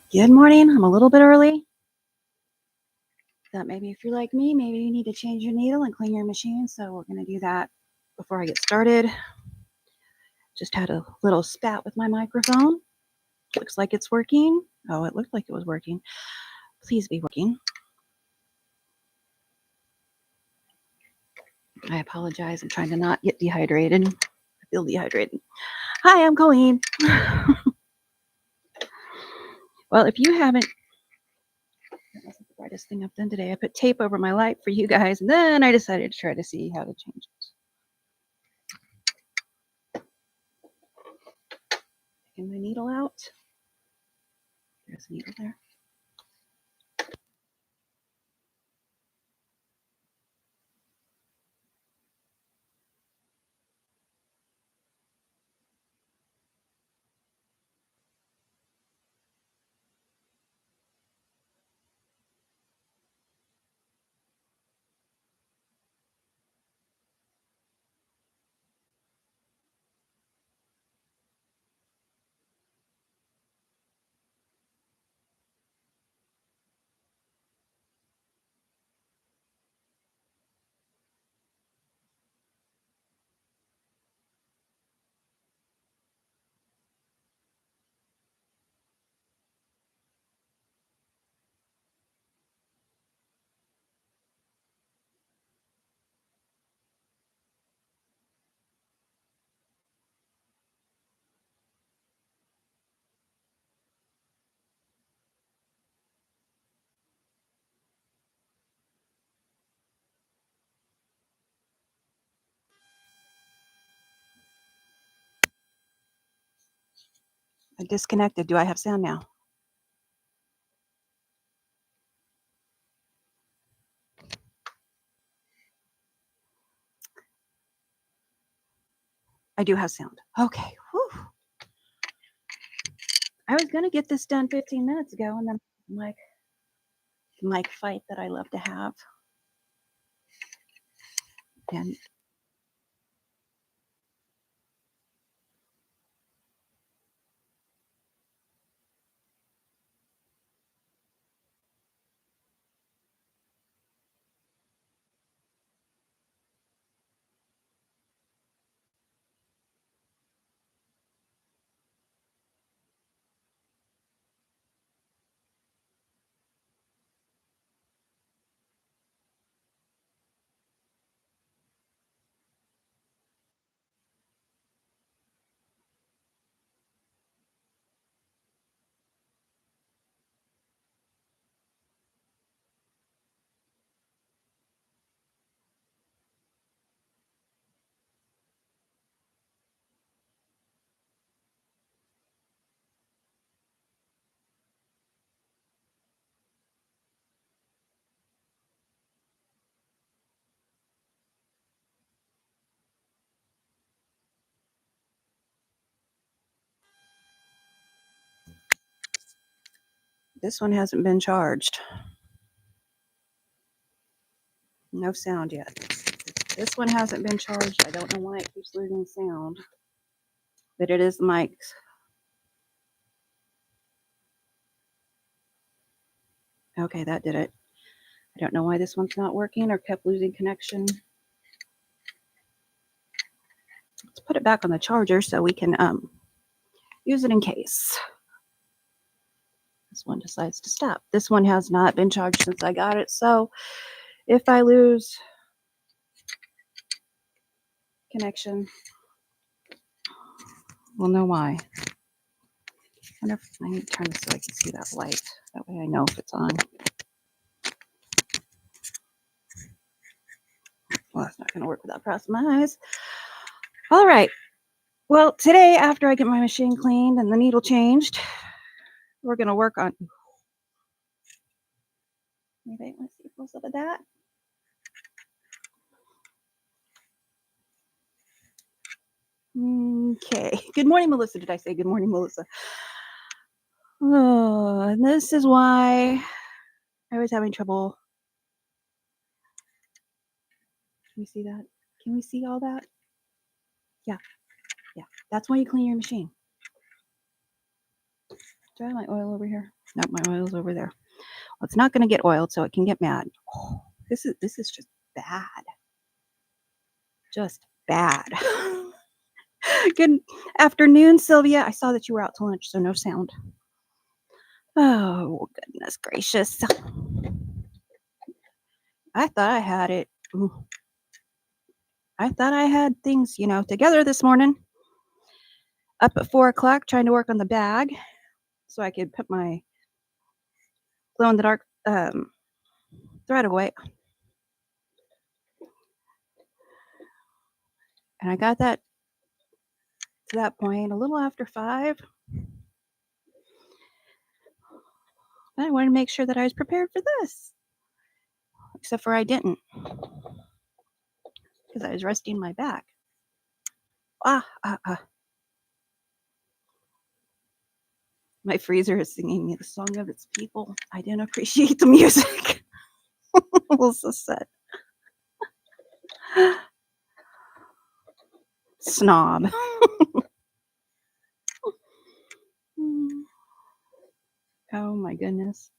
Good morning. I'm a little bit early. Thought maybe if you're like me, maybe you need to change your needle and clean your machine. So we're going to do that before I get started. Just had a little spat with my microphone. Looks like it's working. Oh, it looked like it was working. Please be working. I apologize. I'm trying to not get dehydrated. I feel dehydrated. Hi, I'm Colleen. Well, if you haven't, that wasn't the brightest thing I've done today. I put tape over my light for you guys, and then I decided to try to see how to change it. Taking my needle out. There's a needle there. I disconnected. Do I have sound now? I do have sound. Okay. Whew. I was going to get this done 15 minutes ago, and then mic fight that I love to have. And this one hasn't been charged. No sound yet. This one hasn't been charged. I don't know why it keeps losing sound, but it is the mic. Okay, that did it. I don't know why this one's not working or kept losing connection. Let's put it back on the charger so we can use it in case this one decides to stop. This one has not been charged since I got it, so if I lose connection, we'll know why. I wonder if I need to turn this so I can see that light. That way I know if it's on. Well, that's not going to work without crossing my eyes. All right. Well, today, after I get my machine cleaned and the needle changed, we're going to work on... Anybody want to see a close-up of that? Okay. Good morning, Melissa. Did I say good morning, Melissa? Oh, and this is why I was having trouble. Can we see that? Can we see all that? Yeah. Yeah. That's why you clean your machine. Do I have my oil over here? Nope, my oil's over there. Well, it's not going to get oiled, so it can get mad. Oh, this is just bad. Just bad. Good afternoon, Sylvia. I saw that you were out to lunch, so no sound. Oh, goodness gracious. I thought I had it. I thought I had things, together this morning. Up at 4 o'clock trying to work on the bag so I could put my glow-in-the-dark thread away. And I got that to that point a little after 5. I wanted to make sure that I was prepared for this. Except for I didn't. Because I was resting my back. My freezer is singing me the song of its people. I didn't appreciate the music. Was so sad. Snob. Oh my goodness.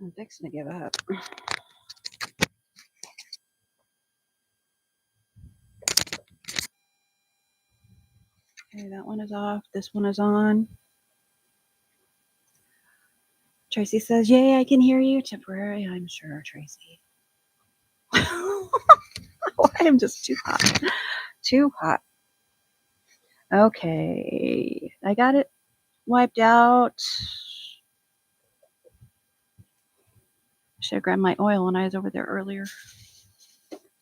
I'm fixing to give up. Okay, that one is off. This one is on. Tracy says, yay, I can hear you. Temporary, I'm sure, Tracy. I'm just too hot. Too hot. Okay. I got it wiped out. Should have grabbed my oil when I was over there earlier.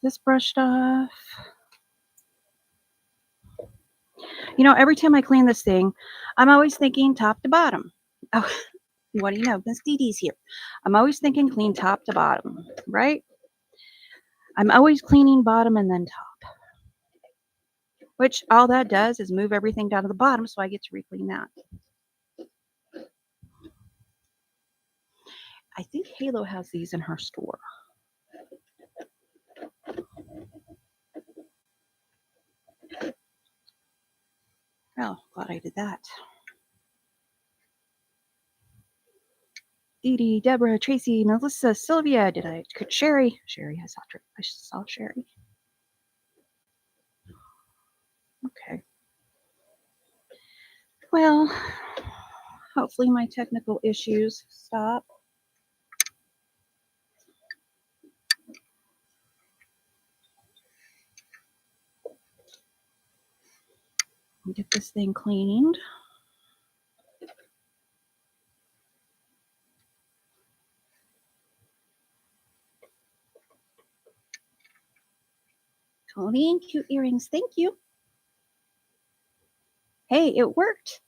This brushed off. Every time I clean this thing, I'm always thinking top to bottom. Oh, what do you know? Miss Dee Dee's here. I'm always thinking clean top to bottom, right? I'm always cleaning bottom and then top. Which all that does is move everything down to the bottom, so I get to re-clean that. I think Halo has these in her store. Oh, glad I did that. Dee Dee, Deborah, Tracy, Melissa, Sylvia. Sherry? Sherry, I saw Sherry. Okay. Well, Hopefully my technical issues stop. Get this thing cleaned. Colleen, cute earrings. Thank you. Hey, it worked.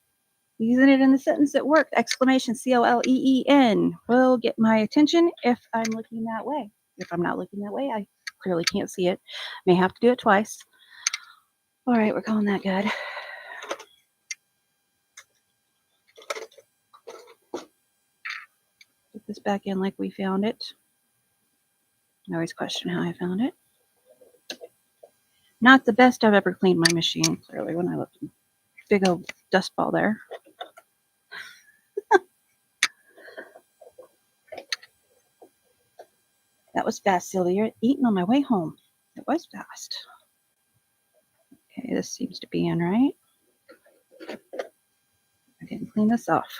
Using it in the sentence, it worked. Exclamation COLEEN will get my attention if I'm looking that way. If I'm not looking that way, I clearly can't see it. May have to do it twice. All right, we're calling that good. Put this back in like we found it. I always question how I found it. Not the best I've ever cleaned my machine, clearly, when I left a big old dust ball there. That was fast, Sylvia. You're eating on my way home. It was fast. Okay, this seems to be in right. I didn't clean this off.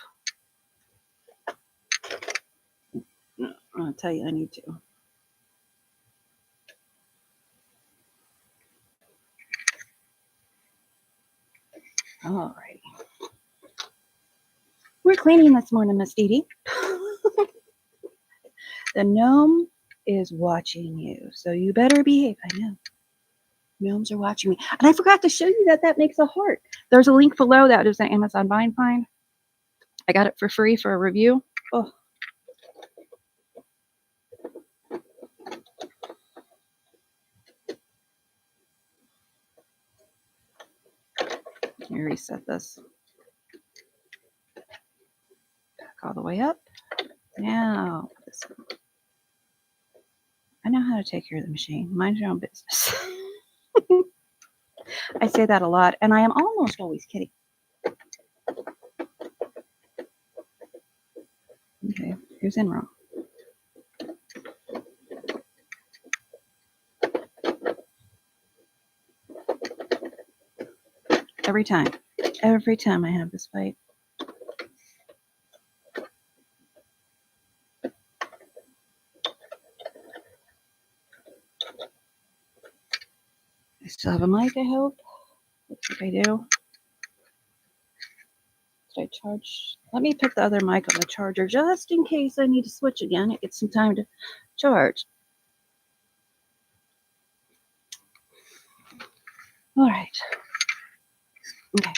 I'll tell you I need to. Alrighty. We're cleaning this morning, Miss Dee Dee. The gnome is watching you, so you better behave. I know. Gnomes are watching me. And I forgot to show you that that makes a heart. There's a link below that is an Amazon Bind Find. I got it for free for a review. Oh. Let me reset this. Back all the way up. Now, this one. I know how to take care of the machine. Mind your own business. I say that a lot, and I am almost always kidding. Okay, here's in wrong. Every time I have this fight. I still have a mic, I hope. Looks like I do. Did I charge? Let me put the other mic on the charger just in case I need to switch again. It gets some time to charge. All right. Okay.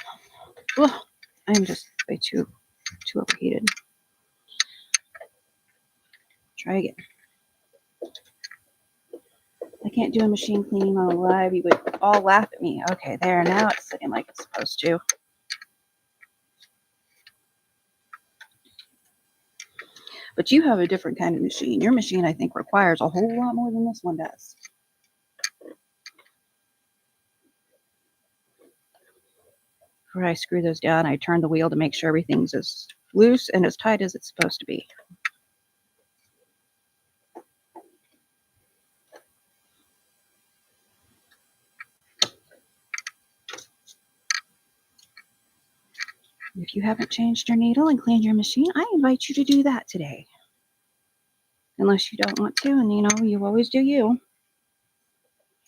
Oh, I'm just way too overheated. Try again. I can't do a machine cleaning on a live. You would all laugh at me. Okay, there. Now it's sitting like it's supposed to. But you have a different kind of machine. Your machine, I think, requires a whole lot more than this one does. Before I screw those down, I turn the wheel to make sure everything's as loose and as tight as it's supposed to be. If you haven't changed your needle and cleaned your machine, I invite you to do that today. Unless you don't want to, and you know, you always do you.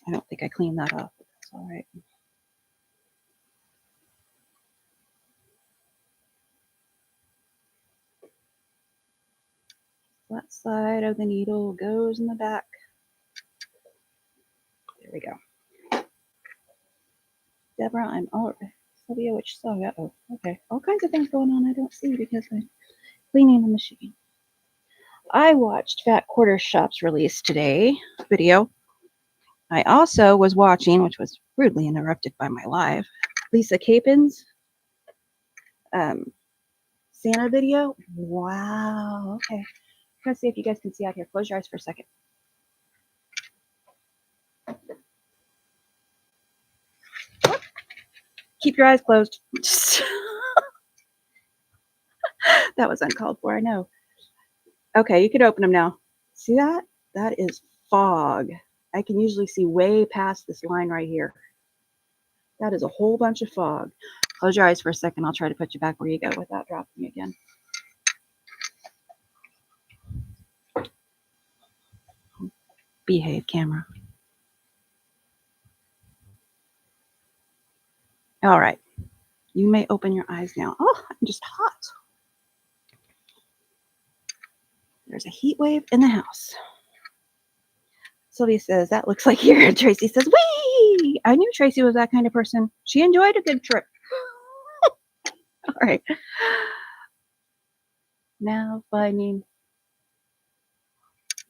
I don't think I cleaned that up, but that's all right. Flat side of the needle goes in the back. There we go. Deborah, I'm all right. Sylvia, which song? Uh-oh. Okay. All kinds of things going on I don't see because I'm cleaning the machine. I watched Fat Quarter Shop's release today video. I also was watching, which was rudely interrupted by my live, Lisa Capin's Santa video. Wow. Okay. Try to see if you guys can see out here. Close your eyes for a second. Keep your eyes closed. That was uncalled for, I know. Okay, you can open them now. See that? That is fog. I can usually see way past this line right here. That is a whole bunch of fog. Close your eyes for a second. I'll try to put you back where you go without dropping you again. Behave, camera. All right. You may open your eyes now. Oh, I'm just hot. There's a heat wave in the house. Sylvia says, that looks like here. Tracy says, wee! I knew Tracy was that kind of person. She enjoyed a good trip. All right. Now finding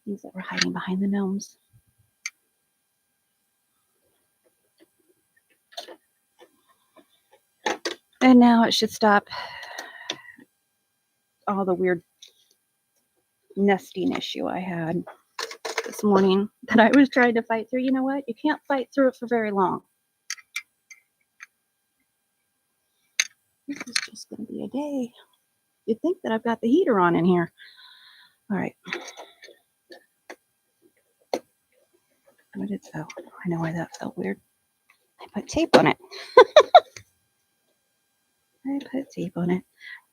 things that were hiding behind the gnomes. And now it should stop all the weird nesting issue I had this morning that I was trying to fight through. You know what? You can't fight through it for very long. This is just going to be a day. You'd think that I've got the heater on in here. All right. What did it feel? I know why that felt weird. I put tape on it. I put tape on it.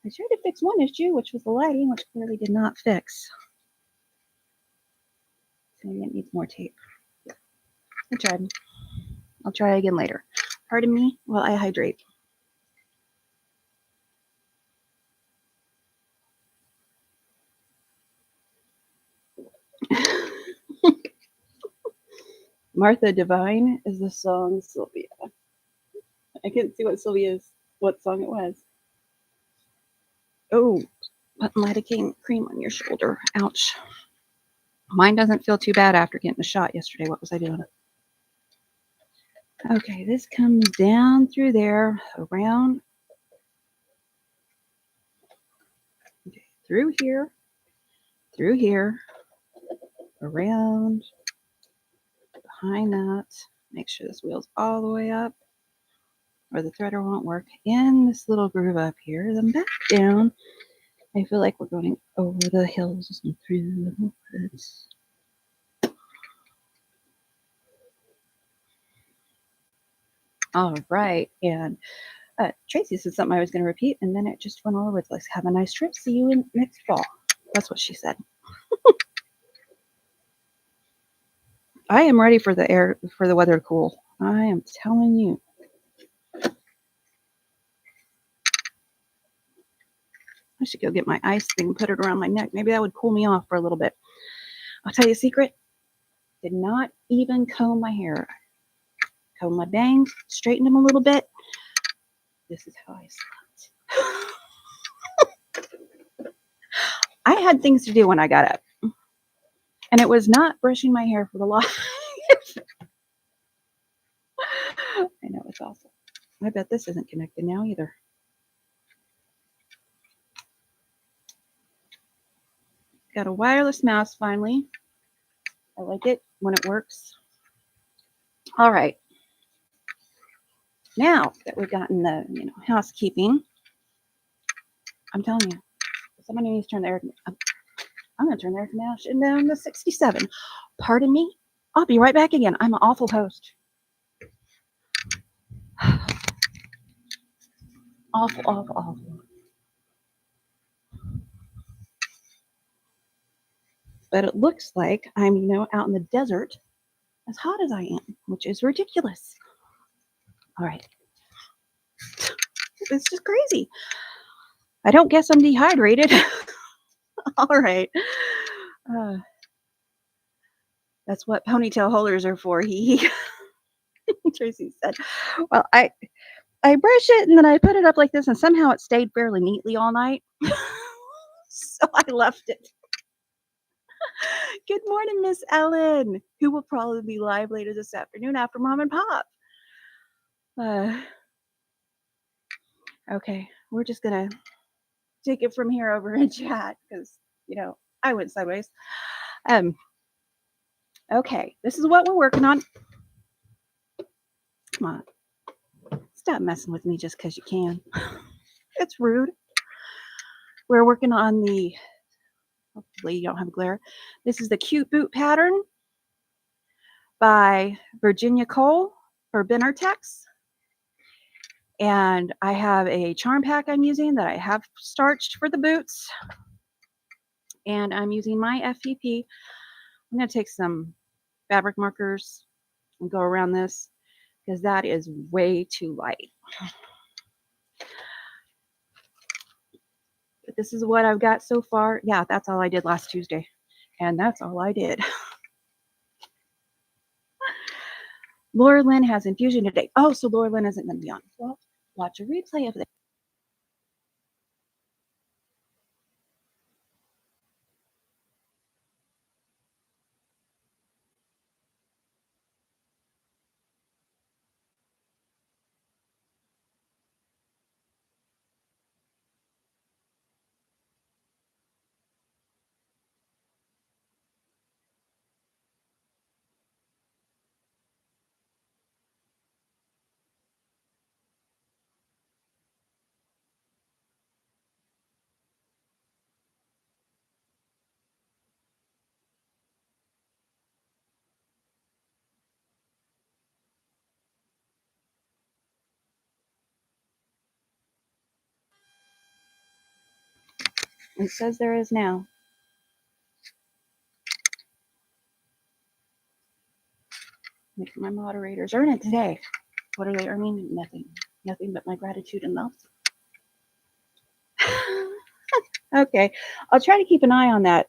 I tried to fix one issue, which was the lighting, which clearly did not fix. So maybe it needs more tape. I tried. I'll try again later. Pardon me while I hydrate. Martha Divine is the song Sylvia. I couldn't see what song it was. Oh, putting lidocaine cream on your shoulder. Ouch. Mine doesn't feel too bad after getting the shot yesterday. What was I doing? Okay, this comes down through there, around, okay, through here, around, behind that. Make sure this wheel's all the way up, or the threader won't work. In this little groove up here, then back down. I feel like we're going over the hills and through the woods. All right, and Tracy said something I was going to repeat, and then it just went all over the place. Have a nice trip. See you in next fall. That's what she said. I am ready for the weather to cool. I am telling you. I should go get my ice thing, put it around my neck. Maybe that would cool me off for a little bit. I'll tell you a secret. Did not even comb my hair. Comb my bangs, straightened them a little bit. This is how I slept. I had things to do when I got up. And it was not brushing my hair for the life. I know, it's awful. I bet this isn't connected now either. Got a wireless mouse finally. I like it when it works. All right. Now that we've gotten the housekeeping, I'm telling you, somebody needs to turn the air. I'm going to turn the air conditioning down to 67. Pardon me. I'll be right back again. I'm an awful host. Awful, awful, awful. But it looks like I'm, out in the desert as hot as I am, which is ridiculous. All right. It's just crazy. I don't guess I'm dehydrated. All right. That's what ponytail holders are for. Tracy said, well, I brush it and then I put it up like this and somehow it stayed fairly neatly all night. So I left it. Good morning, Miss Ellen, who will probably be live later this afternoon after Mom and Pop. Okay, we're just going to take it from here over in chat because, I went sideways. Okay, this is what we're working on. Come on. Stop messing with me just because you can. It's rude. We're working on the, hopefully you don't have glare. This is the Cute Boot pattern by Virginia Cole for Benartex. And I have a charm pack I'm using that I have starched for the boots. And I'm using my FPP. I'm going to take some fabric markers and go around this because that is way too light. But this is what I've got so far. Yeah, that's all I did last Tuesday. And that's all I did. Laura Lynn has infusion today. Oh, so Laura Lynn isn't going to be on. Well, watch a replay of this. It says there is now. Make my moderators earn it today. What are they earning? Nothing. Nothing but my gratitude and love. Okay. I'll try to keep an eye on that.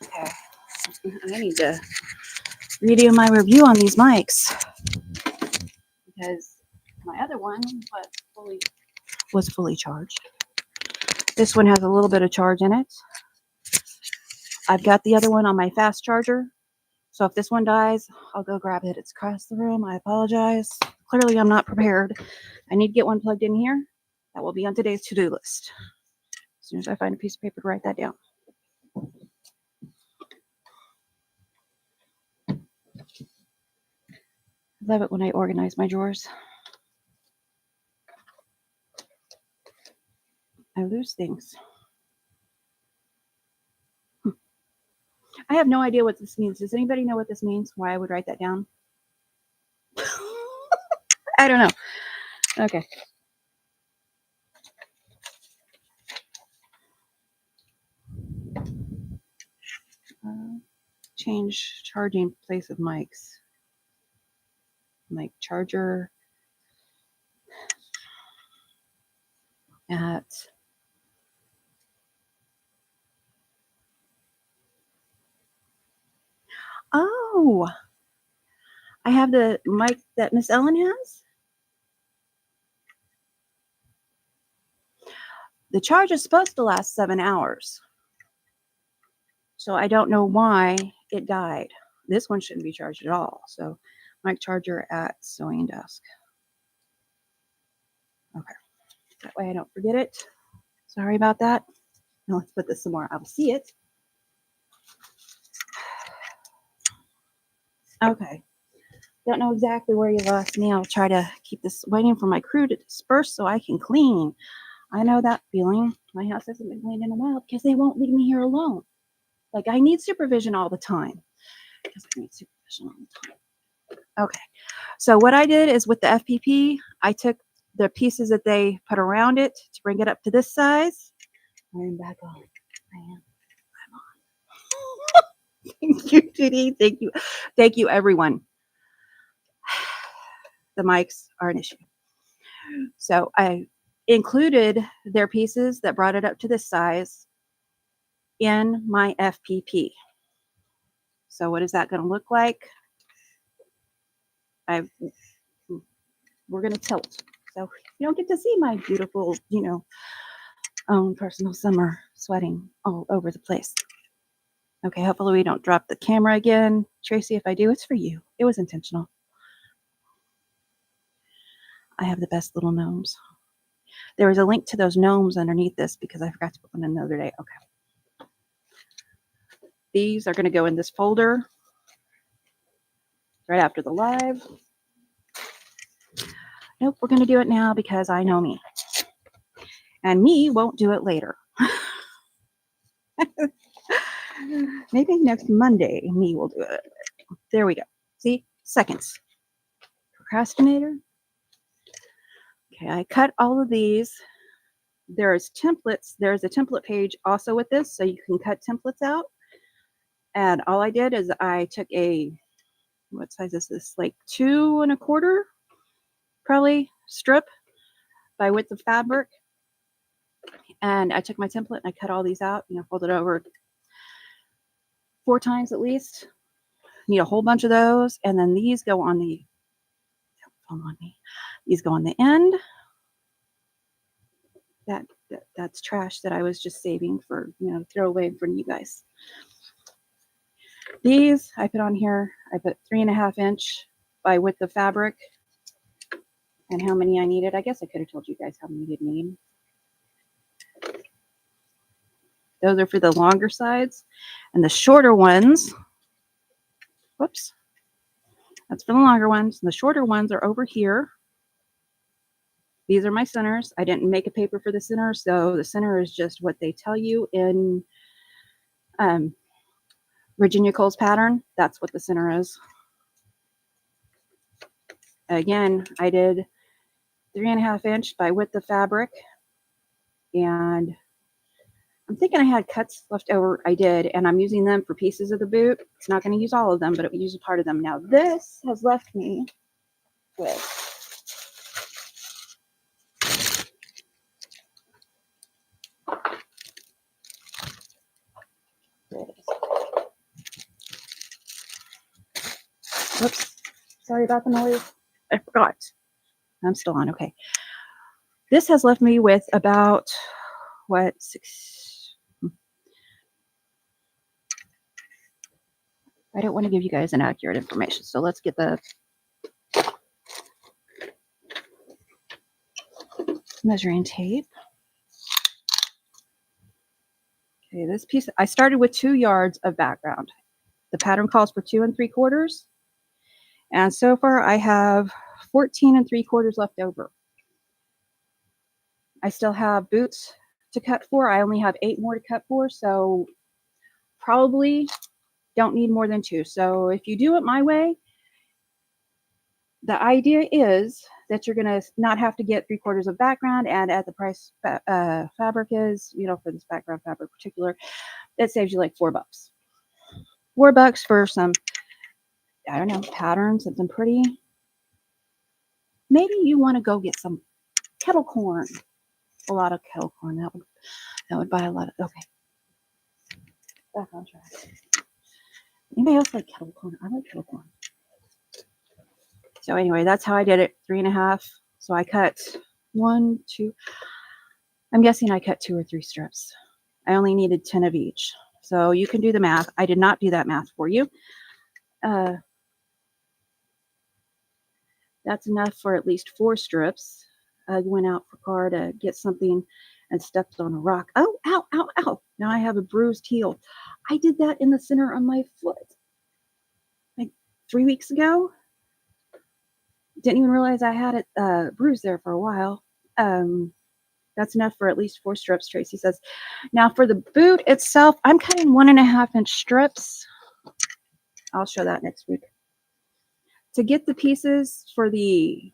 Okay. I need to redo my review on these mics because my other one was fully charged. This one has a little bit of charge in it. I've got the other one on my fast charger. So if this one dies, I'll go grab it. It's across the room. I apologize. Clearly, I'm not prepared. I need to get one plugged in here. That will be on today's to-do list. As soon as I find a piece of paper to write that down. I love it when I organize my drawers. I lose things. I have no idea what this means. Does anybody know what this means? Why I would write that down? I don't know. Okay. Change charging place of mics. Mic charger at oh, I have the mic that Miss Ellen has. The charge is supposed to last 7 hours. So I don't know why it died. This one shouldn't be charged at all. So mic charger at sewing desk. Okay. That way I don't forget it. Sorry about that. Now let's put this somewhere. I'll see it. Okay. Don't know exactly where you lost me. I'll try to keep this waiting for my crew to disperse so I can clean. I know that feeling. My house hasn't been cleaned in a while because they won't leave me here alone. Like I need supervision all the time. Because I need supervision all the time. Okay. So what I did is with the FPP, I took the pieces that they put around it to bring it up to this size. I am back on. I'm on. Thank you, Judy. Thank you. Thank you, everyone. The mics are an issue. So I included their pieces that brought it up to this size in my FPP. So what is that going to look like? We're going to tilt. So you don't get to see my beautiful, own personal summer sweating all over the place. Okay, hopefully we don't drop the camera again. Tracy, if I do, it's for you. It was intentional. I have the best little gnomes. There was a link to those gnomes underneath this because I forgot to put one in the other day. Okay. These are going to go in this folder right after the live. Nope, we're going to do it now because I know me. And me won't do it later. Maybe next Monday, me will do it. There we go. See? Seconds. Procrastinator. Okay, I cut all of these. There's templates. There's a template page also with this, so you can cut templates out. And all I did is I took a, what size is this? Like 2 1/4, probably, strip by width of fabric. And I took my template and I cut all these out, folded over 4 times at least. Need a whole bunch of those. And then these go on the, don't fall on me. These go on the end. That's trash that I was just saving for, throw away in front of you guys. These I put on here. I put 3.5 inch by width of fabric and how many I needed. I guess I could have told you guys how many you'd need. Those are for the longer sides, and the shorter ones, whoops, that's for the longer ones. And the shorter ones are over here. These are my centers. I didn't make a paper for the center, so the center is just what they tell you in Virginia Cole's pattern. That's what the center is. Again, I did 3.5 inch by width of fabric, and I'm thinking I had cuts left over. I did, and I'm using them for pieces of the boot. It's not going to use all of them, but it will use a part of them. Now this has left me with whoops, sorry about the noise. I forgot. I'm still on. Okay. This has left me with about, what, 6. I don't want to give you guys inaccurate information. So let's get the measuring tape. Okay, this piece, I started with 2 yards of background. The pattern calls for 2 3/4. And so far I have 14 3/4 left over. I still have boots to cut for. I only have 8 more to cut for, so probably don't need more than 2. So if you do it my way, the idea is that you're going to not have to get 3/4 of background, and at the price fabric is, for this background fabric in particular, that saves you like $4. $4 for some, I don't know, pattern, something pretty. Maybe you want to go get some kettle corn. A lot of kettle corn. That would buy a lot of, okay. Back on track. Anybody else like kettle corn? I like kettle corn. So anyway, that's how I did it. 3.5. So I cut 1, 2. I'm guessing I cut 2 or 3 strips. I only needed 10 of each. So you can do the math. I did not do that math for you. That's enough for at least 4 strips. I went out for car to get something and stepped on a rock. Oh, ow, ow, ow. Now I have a bruised heel. I did that in the center of my foot like 3 weeks ago. Didn't even realize I had it bruised there for a while. That's enough for at least 4 strips, Tracy says. Now for the boot itself, I'm cutting 1.5 inch strips. I'll show that next week. To get the pieces for the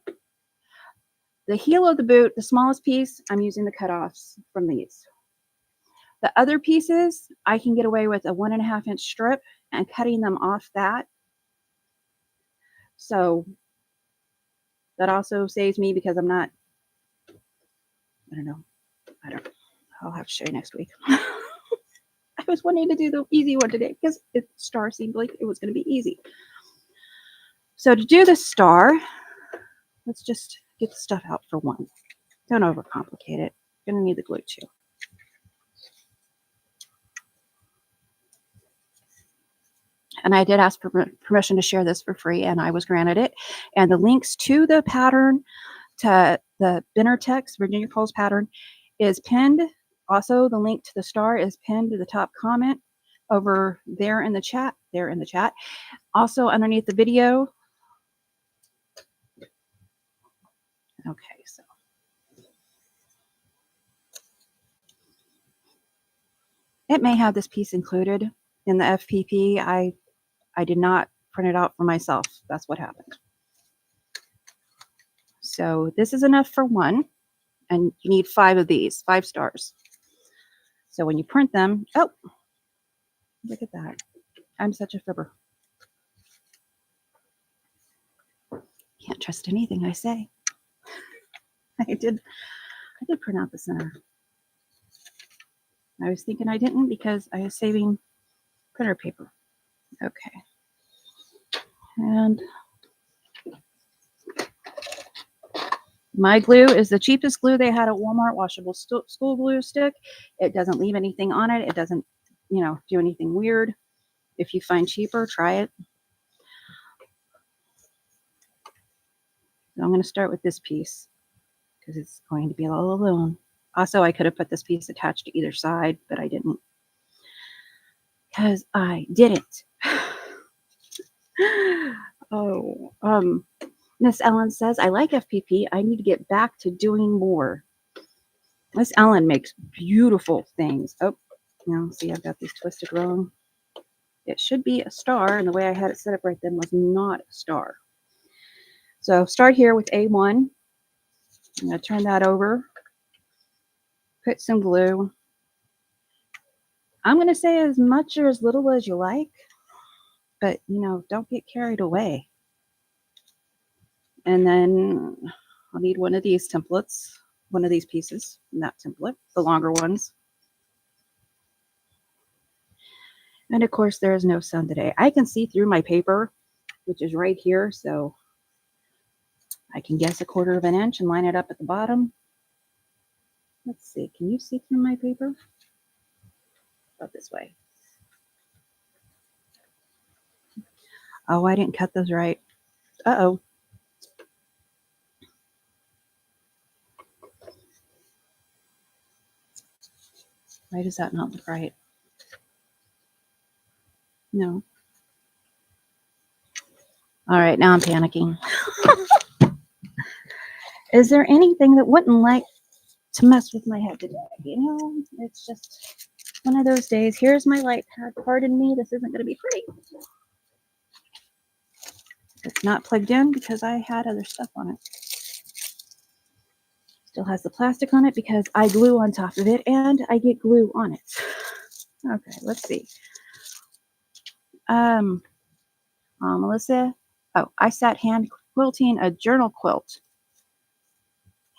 heel of the boot, the smallest piece, I'm using the cutoffs from these. The other pieces, I can get away with a 1.5 inch strip and cutting them off that. So that also saves me because I'm not, I'll have to show you next week. I was wanting to do the easy one today because the star seemed like it was going to be easy. So to do the star, let's just get the stuff out for one. Don't overcomplicate it. You're going to need the glue too. And I did ask for permission to share this for free, and I was granted it. And the links to the pattern, to the Benartex Virginia Coles pattern, is pinned. Also, the link to the star is pinned to the top comment over there in the chat. Also, underneath the video. Okay, so it may have this piece included in the FPP. I did not print it out for myself. That's what happened. So this is enough for one, and you need 5 of these, 5 stars. So when you print them, oh, look at that. I'm such a fibber. Can't trust anything I say. I did print out the center. I was thinking I didn't because I was saving printer paper. Okay. And my glue is the cheapest glue they had at Walmart, washable school glue stick. It doesn't leave anything on it. It doesn't, do anything weird. If you find cheaper, try it. So I'm going to start with this piece because it's going to be all alone. Also, I could have put this piece attached to either side, but I didn't. Because I didn't. Oh, Miss Ellen says, I like FPP. I need to get back to doing more. Miss Ellen makes beautiful things. Oh, now see, I've got these twisted wrong. It should be a star, and the way I had it set up right then was not a star. So start here with A1. I'm going to turn that over. Put some glue. I'm going to say as much or as little as you like, but, don't get carried away. And then I'll need one of these templates, one of these pieces in that template, the longer ones. And of course, there is no sun today. I can see through my paper, which is right here, so I can guess 1/4 of an inch and line it up at the bottom. Let's see, can you see through my paper? About this way. Oh, I didn't cut those right. Uh-oh. Why does that not look right? No. All right, now I'm panicking. Is there anything that wouldn't like to mess with my head today? It's just one of those days. Here's my light pad. Pardon me, this isn't going to be pretty. It's not plugged in because I had other stuff on it. Still has the plastic on it because I glue on top of it and I get glue on it. Okay, let's see. Melissa. Oh, I sat hand quilting a journal quilt.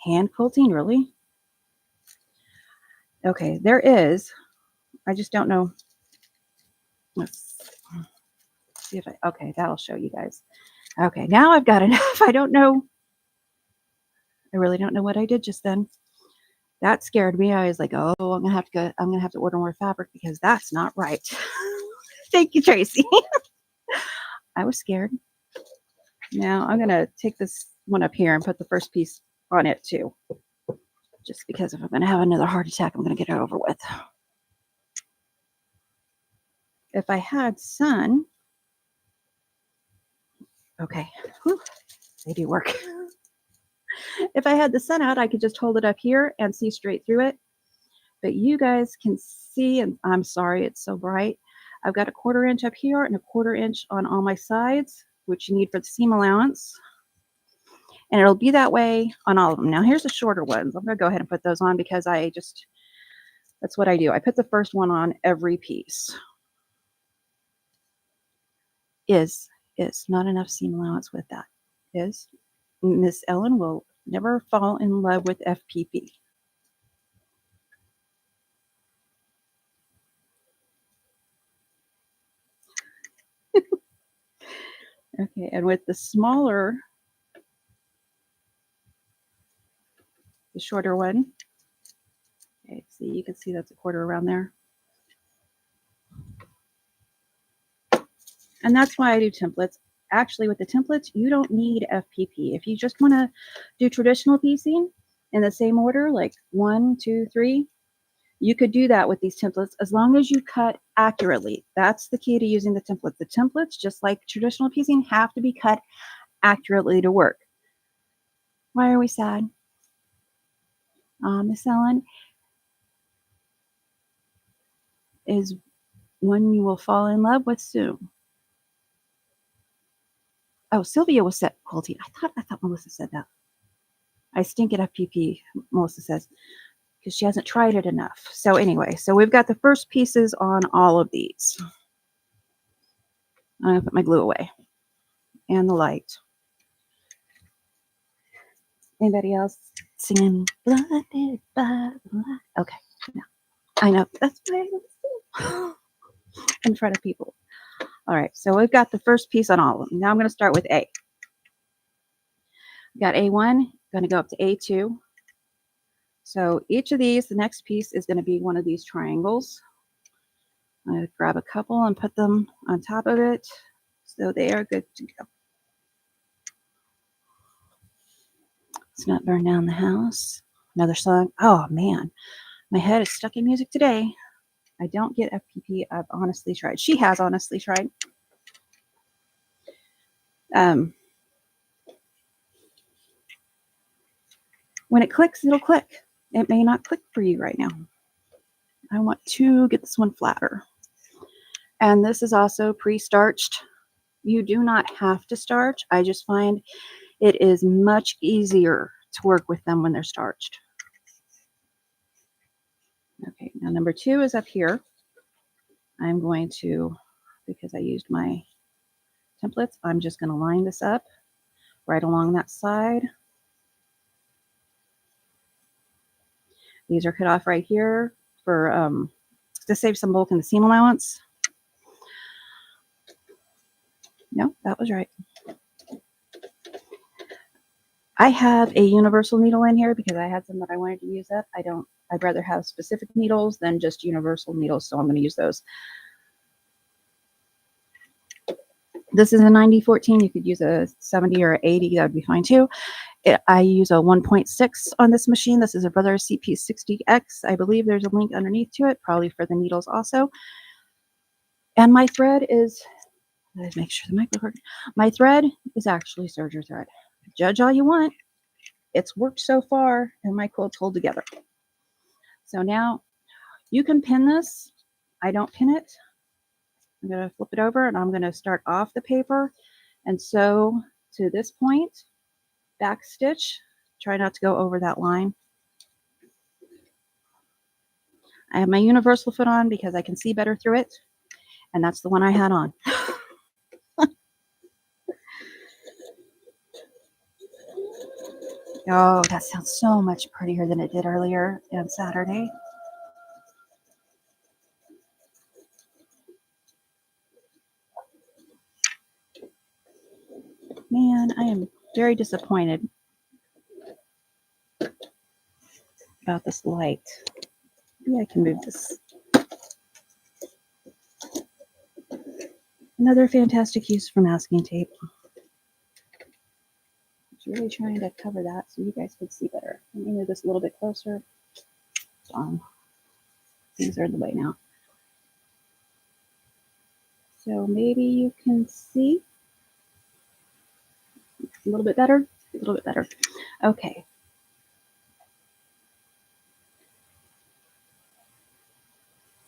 Hand quilting, really? Okay, there is. I just don't know. Let's see if okay, that'll show you guys. Okay, now I've got enough. I don't know. I really don't know what I did just then. That scared me. I was like, oh, I'm gonna have to order more fabric because that's not right. Thank you, Tracy. I was scared. Now I'm gonna take this one up here and put the first piece on it too. Just because if I'm gonna have another heart attack, I'm gonna get it over with. If I had sun, okay, whew, they do work. If I had the sun out, I could just hold it up here and see straight through it. But you guys can see, and I'm sorry, it's so bright. I've got 1/4 inch up here and 1/4 inch on all my sides, which you need for the seam allowance. And it'll be that way on all of them. Now here's the shorter ones. I'm gonna go ahead and put those on because that's what I do. I put the first one on every piece. Is not enough seam allowance with that. Miss Ellen will never fall in love with FPP. Okay, and with the smaller, the shorter one, okay, see, you can see that's 1/4 around there. And that's why I do templates. Actually, with the templates, you don't need FPP. If you just want to do traditional piecing in the same order, like 1, 2, 3, you could do that with these templates as long as you cut accurately. That's the key to using the templates. The templates, just like traditional piecing, have to be cut accurately to work. Why are we sad? Miss Ellen, is one you will fall in love with soon. Oh, Sylvia was set quilting. I thought Melissa said that. I stink at FPP, Melissa says, because she hasn't tried it enough. So anyway, so we've got the first pieces on all of these. I'm gonna put my glue away and the light. Anybody else singing blinded by the light? Okay, no. I know, that's why I don't sing in front of people. All right, so we've got the first piece on all of them. Now I'm going to start with A. We've got A1, going to go up to A2. So each of these, the next piece is going to be one of these triangles. I'm going to grab a couple and put them on top of it so they are good to go. Let's not burn down the house. Another song. Oh man, my head is stuck in music today. I don't get FPP. I've honestly tried. She has honestly tried. When it clicks, it'll click. It may not click for you right now. I want to get this one flatter. And this is also pre-starched. You do not have to starch. I just find it is much easier to work with them when they're starched. Okay, now number 2 is up here. I'm going to, because I used my templates, I'm just going to line this up right along that side. These are cut off right here for to save some bulk in the seam allowance. No, that was right. I have a universal needle in here because I had some that I wanted to use up. I'd rather have specific needles than just universal needles, so I'm going to use those. This is a 90-14. You could use a 70 or 80. That would be fine too. I use a 1.6 on this machine. This is a Brother CP60X. I believe there's a link underneath to it, probably for the needles also. And my thread is, let's make sure the mic works. My thread is actually serger thread. Judge all you want. It's worked so far, and my quilt's hold together. So now you can pin this. I don't pin it. I'm going to flip it over, and I'm going to start off the paper and sew to this point, back stitch. Try not to go over that line. I have my universal foot on because I can see better through it, and that's the one I had on. Oh, that sounds so much prettier than it did earlier on Saturday. Man, I am very disappointed about this light. Maybe I can move this. Another fantastic use for masking tape. I was really trying to cover that so you guys could see better. Let me move this a little bit closer. Things are in the way now. So maybe you can see a little bit better. A little bit better. Okay.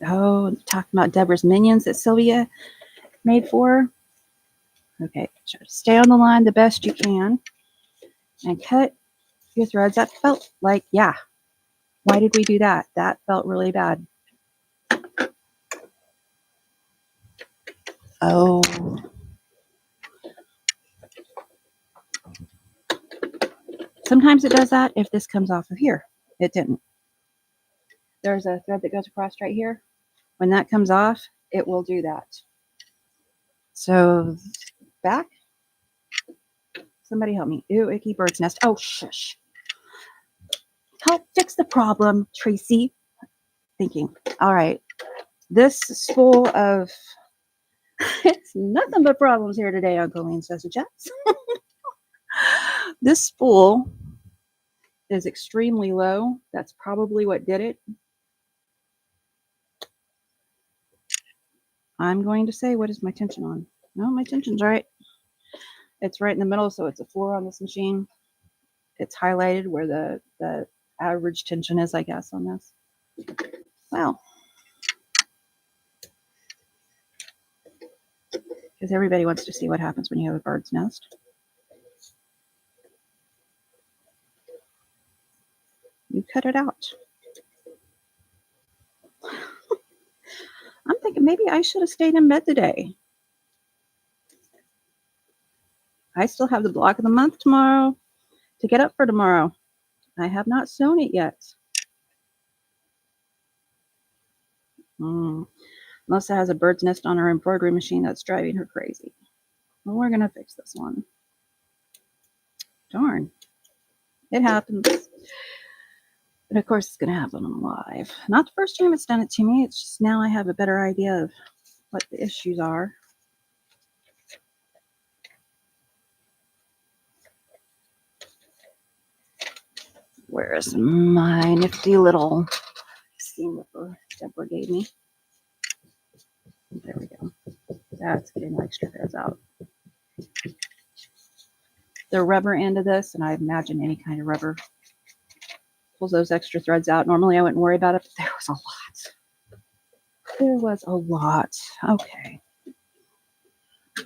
Oh, talking about Deborah's minions that Sylvia made for her. Okay, try to stay on the line the best you can and cut your threads. That felt like, yeah, why did we do that? That felt really bad. Oh. Sometimes it does that if this comes off of here. It didn't. There's a thread that goes across right here. When that comes off, it will do that. So back. Somebody help me. Ew, icky bird's nest. Oh, shush. Help fix the problem, Tracy. Thinking. All right. This spool of It's nothing but problems here today on Colleen's Sausage Chats. This spool is extremely low. That's probably what did it. I'm going to say, what is my tension on? No, my tension's right. It's right in the middle, so it's a 4 on this machine. It's highlighted where the average tension is, I guess, on this. Well, because everybody wants to see what happens when you have a bird's nest. You cut it out. I'm thinking maybe I should have stayed in bed today. I still have the block of the month tomorrow to get up for tomorrow. I have not sewn it yet. Melissa has a bird's nest on her embroidery machine that's driving her crazy. Well, we're going to fix this one. Darn. It happens. But of course, it's going to happen on live. Not the first time it's done it to me. It's just now I have a better idea of what the issues are. Where's my nifty little seam ripper Deborah gave me? There we go. That's getting my extra threads out. The rubber end of this, and I imagine any kind of rubber, pulls those extra threads out. Normally I wouldn't worry about it, but there was a lot. There was a lot. Okay.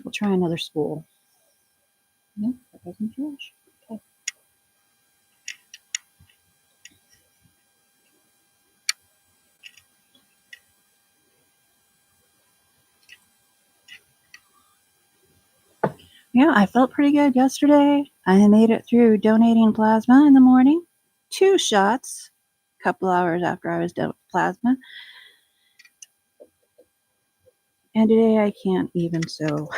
We'll try another spool. No, that doesn't finish. Okay. Yeah, I felt pretty good yesterday. I made it through donating plasma in the morning. 2 shots, a couple hours after I was done with plasma. And today I can't even sew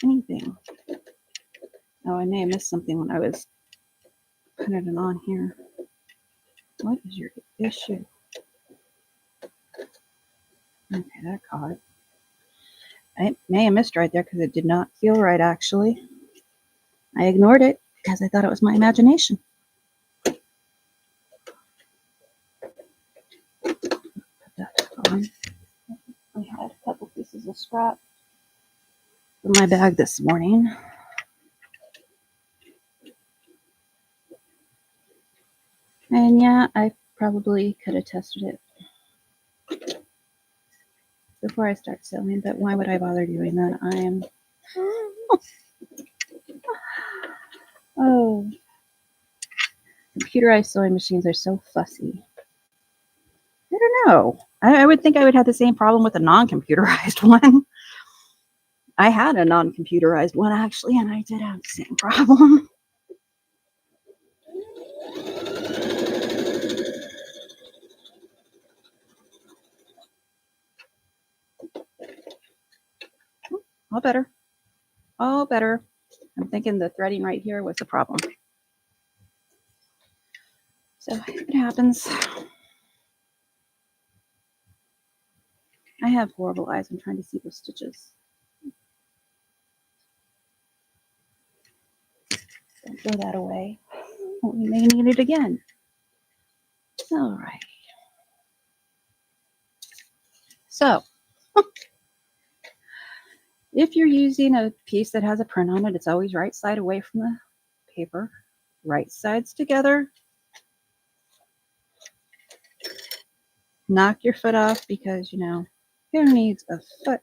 anything. Oh, I may have missed something when I was putting it on here. What is your issue? Okay, that caught. I may have missed right there because it did not feel right, actually. I ignored it because I thought it was my imagination. Put that on. I had a couple pieces of scrap in my bag this morning. And yeah, I probably could have tested it before I start sewing, but why would I bother doing that? I am... Oh. Computerized sewing machines are so fussy. I don't know. I would think I would have the same problem with a non-computerized one. I had a non-computerized one, actually, and I did have the same problem. All better. All better. I'm thinking the threading right here was the problem. So it happens. I have horrible eyes. I'm trying to see those stitches. Don't throw that away. We may need it again. All right. So if you're using a piece that has a print on it, it's always right side away from the paper. Right sides together. Knock your foot off because, you know, who needs a foot?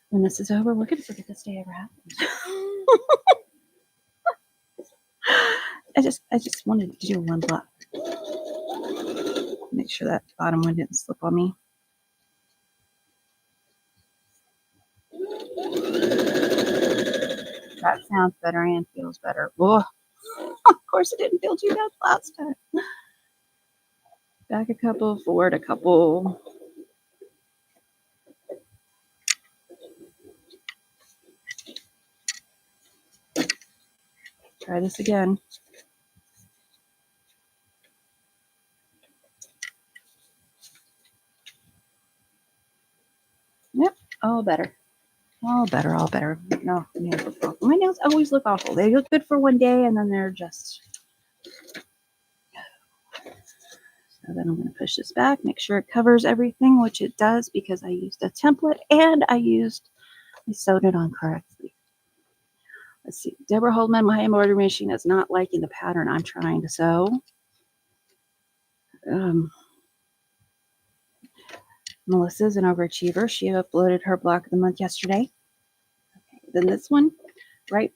When this is over, we're going to forget this day ever happened. I just wanted to do one block. Make sure that bottom one didn't slip on me. That sounds better and feels better. Oh, of course it didn't feel too bad last time. Back a couple, forward a couple. Try this again. All better. All better, all better. No, nails look awful. My nails always look awful. They look good for one day and then they're just... So then I'm going to push this back, make sure it covers everything, which it does because I used a template and I sewed it on correctly. Let's see. Deborah Holdman, my embroidery machine is not liking the pattern I'm trying to sew. Melissa's an overachiever. She uploaded her block of the month yesterday. Okay, then this one, right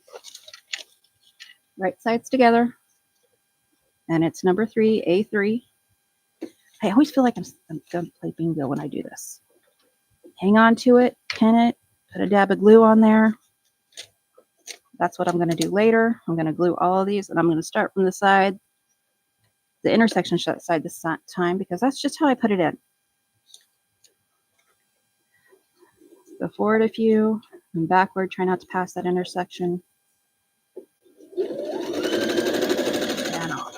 sides together. And it's number 3, A3. I always feel like I'm going to play bingo when I do this. Hang on to it, pin it, put a dab of glue on there. That's what I'm going to do later. I'm going to glue all of these, and I'm going to start from the side, the intersection side this time, because that's just how I put it in. Go forward a few, and backward. Try not to pass that intersection. And off.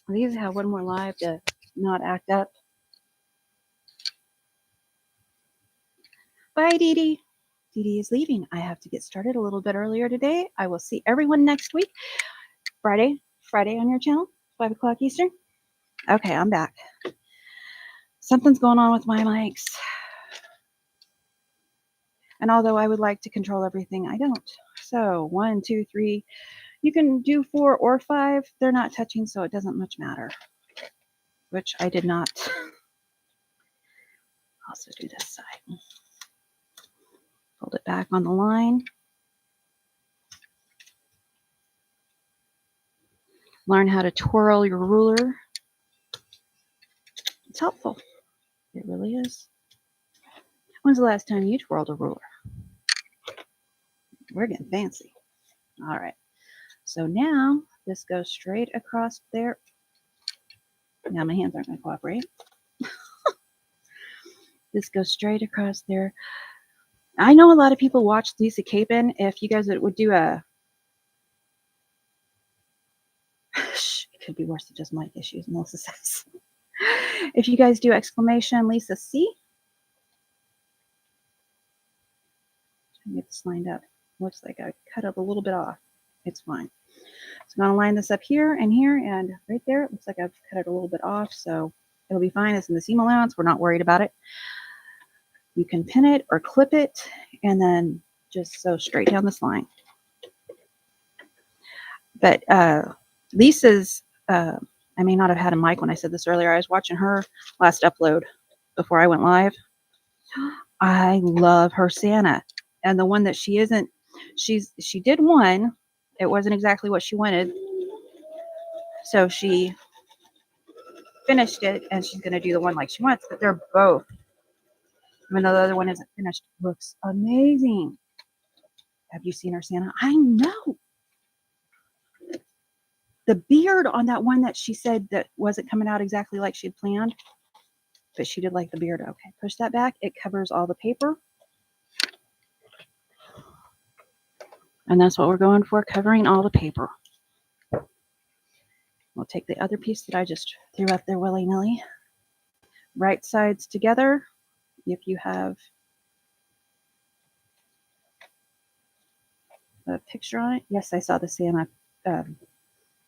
These have one more live to not act up. Bye, Dee Dee. Dee Dee is leaving. I have to get started a little bit earlier today. I will see everyone next week. Friday on your channel, 5 o'clock Eastern. Okay, I'm back. Something's going on with my mics. And although I would like to control everything, I don't. So 1, 2, 3. You can do 4 or 5. They're not touching, so it doesn't much matter. Which I did not. Also do this side. Fold it back on the line. Learn how to twirl your ruler. It's helpful. It really is. When's the last time you twirled a ruler? We're getting fancy. All right. So now this goes straight across there. Now my hands aren't going to cooperate. This goes straight across there. I know a lot of people watch Lisa Capon. If you guys would do a... It could be worse than just mic issues, Melissa says. If you guys do exclamation Lisa C. Get this lined up. Looks like I cut up a little bit off. It's fine. I'm going to line this up here and right there. It looks like I've cut it a little bit off, so it'll be fine. It's in the seam allowance. We're not worried about it. You can pin it or clip it and then just sew straight down this line. But Lisa's, I may not have had a mic when I said this earlier. I was watching her last upload before I went live. I love her Santa. And the one that she isn't, she did one. It wasn't exactly what she wanted. So she finished it and she's going to do the one like she wants. But they're both, even though the other one isn't finished, looks amazing. Have you seen her Santa? I know. The beard on that one that she said that wasn't coming out exactly like she had planned, but she did like the beard. Okay, push that back. It covers all the paper. And that's what we're going for, covering all the paper. We'll take the other piece that I just threw up there willy-nilly. Right sides together. If you have a picture on it. Yes, I saw the Santa.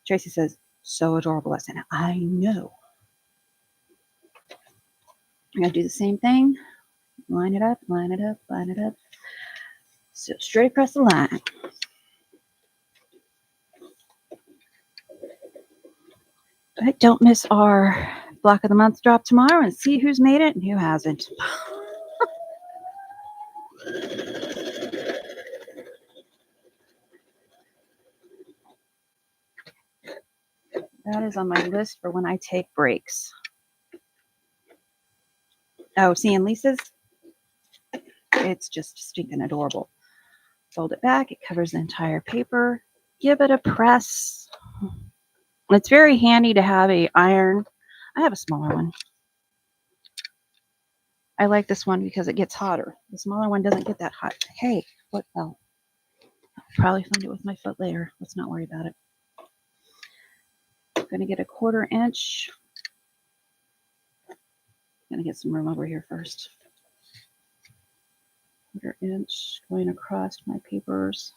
Tracy says, so adorable, that Santa. I know. I'm going to do the same thing. Line it up, line it up, line it up. So straight across the line. But don't miss our block of the month drop tomorrow and see who's made it and who hasn't. That is on my list for when I take breaks. Oh, seeing Lisa's? It's just stinking adorable. Fold it back. It covers the entire paper. Give it a press. It's very handy to have a iron. I have a smaller one. I like this one because it gets hotter. The smaller one doesn't get that hot. Hey, what fell? I'll probably find it with my foot later. Let's not worry about it. I'm going to get a 1/4 inch. I'm going to get some room over here first. 1/4 inch going across my papers.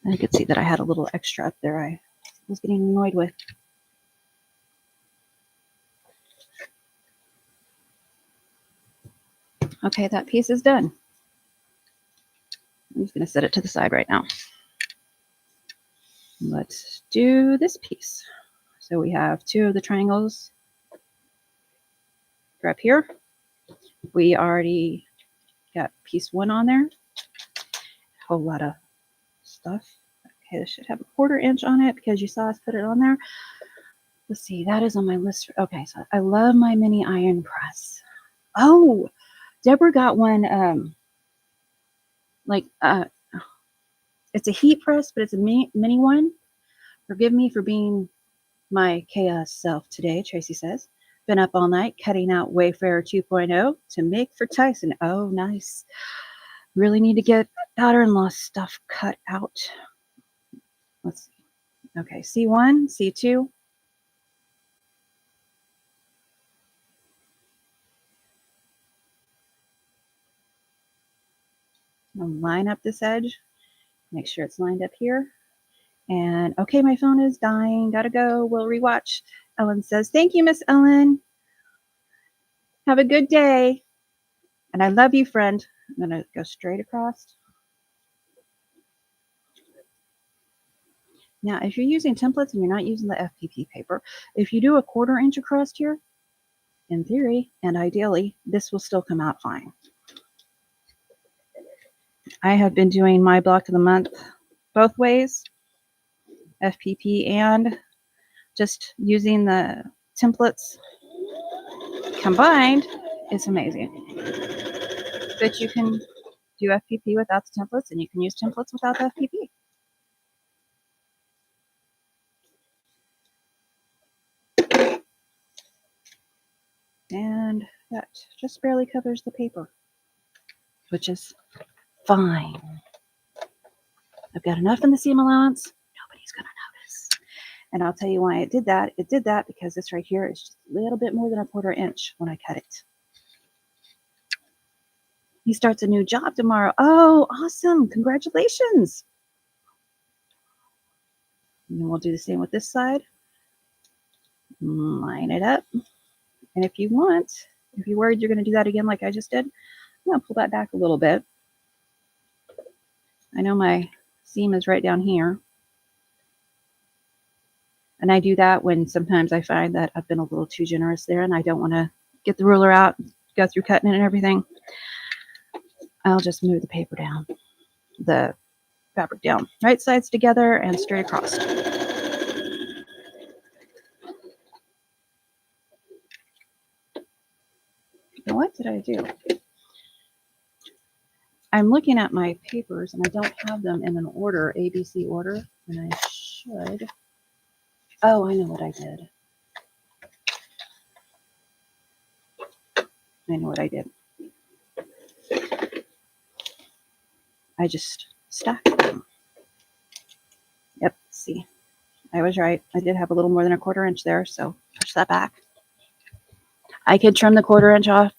And you could see that I had a little extra up there I was getting annoyed with. Okay, that piece is done. I'm just going to set it to the side right now. Let's do this piece. So we have 2 of the triangles for up here. We already got piece 1 on there. A whole lot of stuff. Okay, this should have a 1/4 inch on it because you saw us put it on there. Let's see, that is on my list. Okay, so I love my mini iron press. Oh, Deborah got one, it's a heat press, but it's a mini one. Forgive me for being my chaos self today, Tracy says. Been up all night cutting out Wayfarer 2.0 to make for Tyson. Oh, nice. Really need to get daughter-in-law stuff cut out. Let's see. Okay, C1, C2. I'll line up this edge. Make sure it's lined up here. And okay, my phone is dying. Gotta go. We'll rewatch. Ellen says, thank you, Miss Ellen. Have a good day. And I love you, friend. I'm going to go straight across. Now, if you're using templates and you're not using the FPP paper, if you do a 1/4 inch across here, in theory and ideally, this will still come out fine. I have been doing my block of the month both ways, FPP and just using the templates combined. It's amazing. But you can do FPP without the templates, and you can use templates without the FPP. And that just barely covers the paper, which is fine. I've got enough in the seam allowance. Nobody's going to notice. And I'll tell you why it did that. It did that because this right here is just a little bit more than a 1/4 inch when I cut it. He starts a new job tomorrow. Oh, awesome. Congratulations. And then we'll do the same with this side. Line it up. And if you're worried you're going to do that again like I just did, I'm going to pull that back a little bit. I know my seam is right down here. And I do that when sometimes I find that I've been a little too generous there and I don't want to get the ruler out, go through cutting it and everything. I'll just move the paper down, the fabric down. Right sides together and straight across. Now what did I do? I'm looking at my papers and I don't have them in an order, ABC order, and I should. Oh, I know what I did. I just stacked them. Yep, see, I was right. I did have a little more than a 1/4 inch there, so push that back. I could trim the 1/4 inch off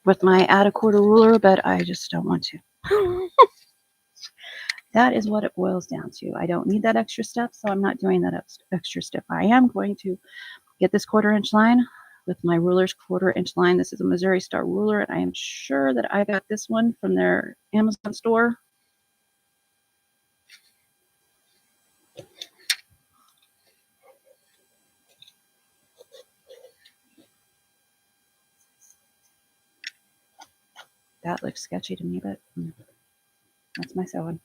with my add a 1/4 ruler, but I just don't want to. That is what it boils down to. I don't need that extra step, so I'm not doing that extra step. I am going to get this 1/4 inch line with my ruler's 1/4 inch line. This is a Missouri Star ruler, and I am sure that I got this one from their Amazon store. That looks sketchy to me, but that's my sewing.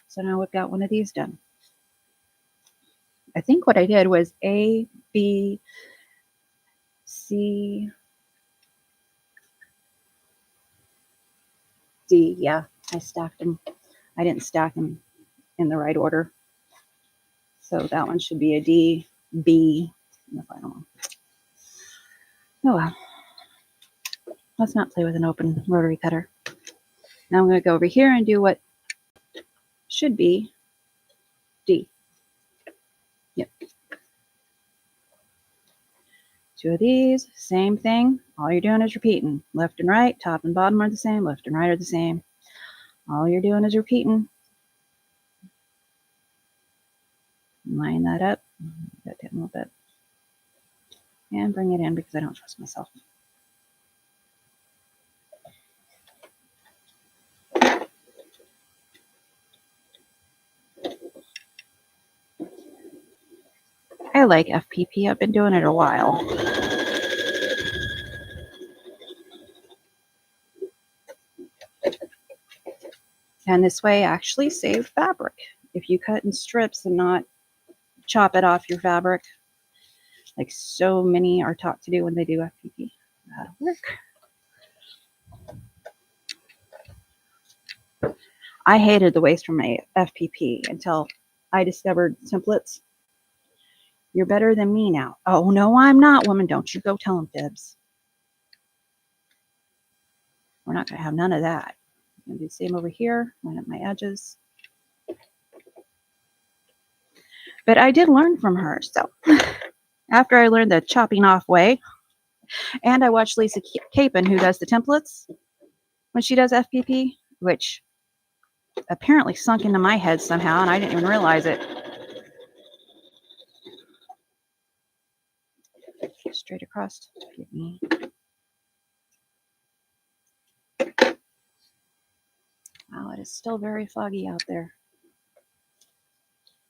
So now we've got one of these done. I think what I did was A, B, C, D. Yeah, I stacked them. I didn't stack them in the right order. So that one should be a D, B, and the final one. Oh well. Let's not play with an open rotary cutter. Now I'm going to go over here and do what should be D. Yep. 2 of these, same thing. All you're doing is repeating. Left and right, top and bottom are the same. Left and right are the same. All you're doing is repeating. Line that up. That down a little bit. And bring it in because I don't trust myself. I like FPP. I've been doing it a while. And this way actually save fabric. If you cut in strips and not chop it off your fabric, like so many are taught to do when they do FPP, that'll work. I hated the waste from my FPP until I discovered templates. You're better than me now. Oh, no, I'm not, woman. Don't you go tell them fibs. We're not going to have none of that. I'm going to do the same over here. Line up my edges. But I did learn from her. So after I learned the chopping off way, and I watched Lisa Capon, who does the templates when she does FPP, which apparently sunk into my head somehow, and I didn't even realize it. Straight across. Give me. Wow, it is still very foggy out there.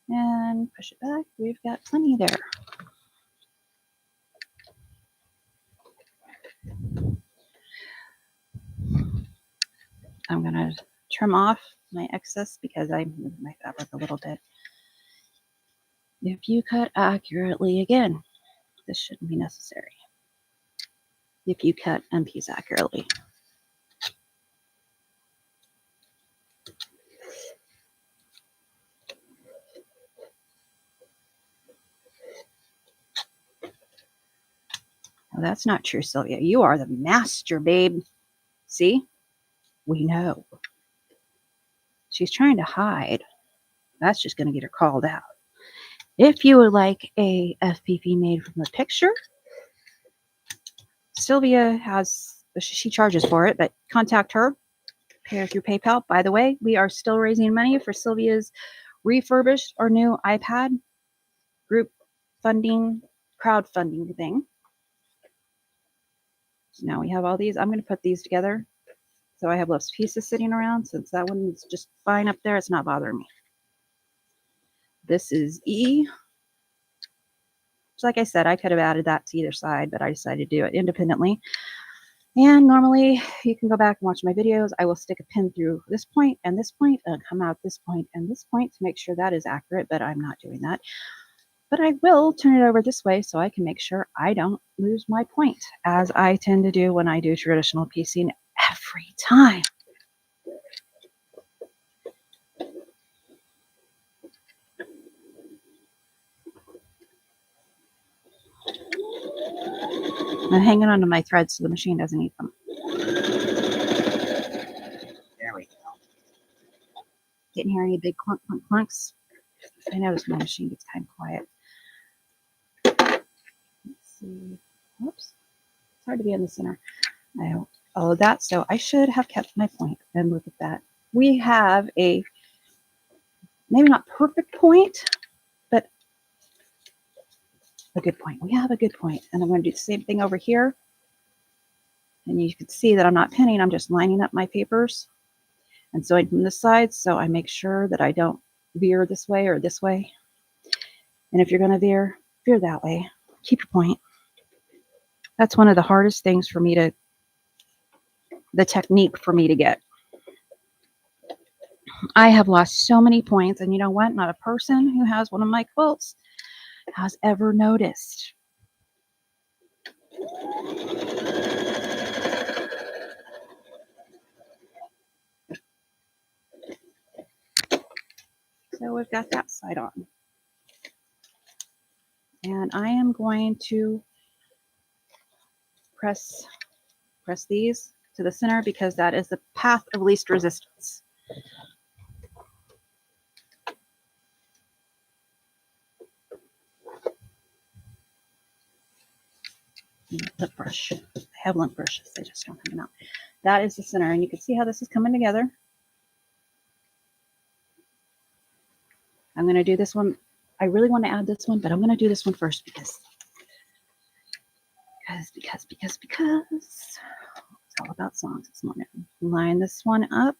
And push it back. We've got plenty there. I'm going to trim off my excess because I moved my fabric a little bit. If you cut accurately, again, this shouldn't be necessary. If you cut and piece accurately. Well, that's not true, Sylvia. You are the master, babe. See? We know. She's trying to hide. That's just going to get her called out. If you would like a FPP made from the picture, Sylvia has she charges for it, but contact her. Pay her through PayPal. By the way, we are still raising money for Sylvia's refurbished or new iPad group funding, crowdfunding thing. So now we have all these. I'm going to put these together so I have less pieces sitting around. Since that one is just fine up there, it's not bothering me. This is E. So like I said, I could have added that to either side, but I decided to do it independently. And normally you can go back and watch my videos. I will stick a pin through this point and come out this point and this point to make sure that is accurate, but I'm not doing that. But I will turn it over this way so I can make sure I don't lose my point, as I tend to do when I do traditional piecing every time. I'm hanging on to my threads so the machine doesn't eat them. There we go. Didn't hear any big clunk, clunk, clunks. I noticed my machine gets kind of quiet. Let's see. Whoops. It's hard to be in the center. I followed that, so I should have kept my point. And look at that. We have a maybe not perfect point, but a good point. We have a good point. And I'm going to do the same thing over here. And you can see that I'm not pinning. I'm just lining up my papers and sewing from this side, so I make sure that I don't veer this way or this way. And if you're going to veer that way. Keep your point. That's one of the hardest things for me to, the technique for me to get. I have lost so many points, and you know what? Not a person who has one of my quilts has ever noticed. So we've got that side on. And I am going to press these to the center because that is the path of least resistance. Lip brush. I have lint brushes. I just don't have them out. That is the center, and you can see how this is coming together. I'm going to do this one. I really want to add this one, but I'm going to do this one first because it's all about songs this morning. Line this one up.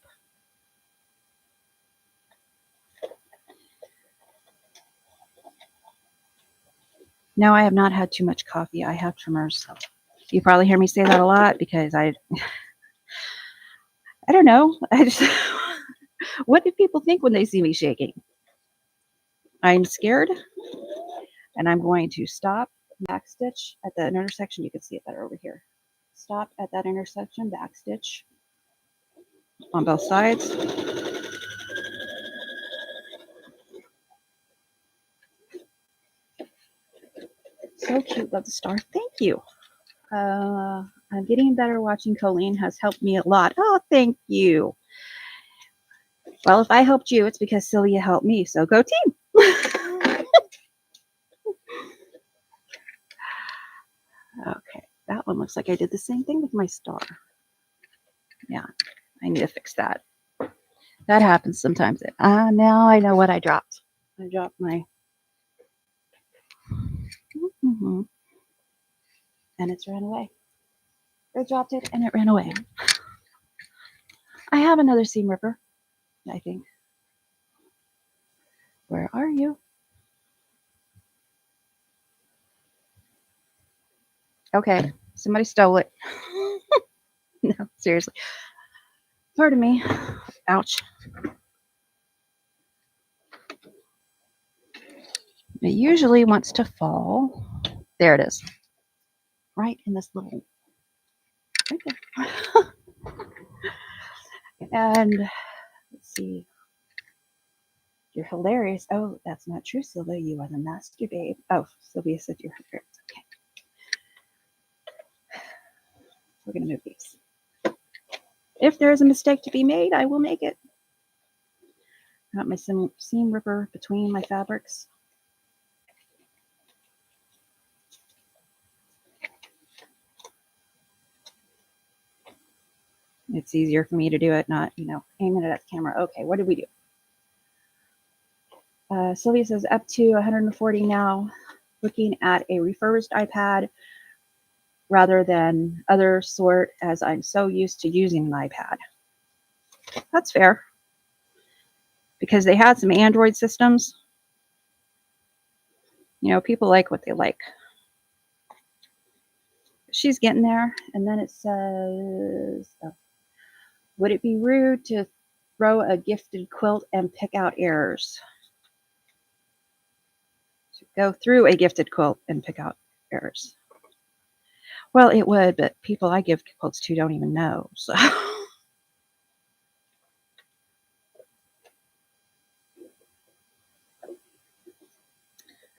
No, I have not had too much coffee. I have tremors. So you probably hear me say that a lot because I don't know. I just what do people think when they see me shaking? I'm scared, and I'm going to stop, back stitch at the intersection. You can see it better over here. Stop at that intersection, back stitch on both sides. So cute, love the star. Thank you. I'm getting better. Watching Colleen has helped me a lot. Oh, thank you. Well, if I helped you, it's because Sylvia helped me. So go team. Okay, that one looks like I did the same thing with my star. Yeah, I need to fix that. That happens sometimes. Now I know what I dropped. I dropped my... And it's ran away. I dropped it and it ran away. I have another seam ripper, I think. Where are you? Okay, somebody stole it. No, seriously. Pardon me. Ouch. It usually wants to fall. There it is. Right in this little... Right there. And let's see. You're hilarious. Oh, that's not true, Sylvia. You are the master babe. Oh, Sylvia said you're hilarious. Okay. We're going to move these. If there is a mistake to be made, I will make it. Got my seam ripper between my fabrics. It's easier for me to do it, not, aiming it at the camera. Okay, what did we do? Sylvia says up to 140 now, looking at a refurbished iPad rather than other sort, as I'm so used to using an iPad. That's fair. Because they had some Android systems. People like what they like. She's getting there. And then it says, would it be rude to throw a gifted quilt and pick out errors? To go through a gifted quilt and pick out errors. Well, it would, but people I give quilts to don't even know. So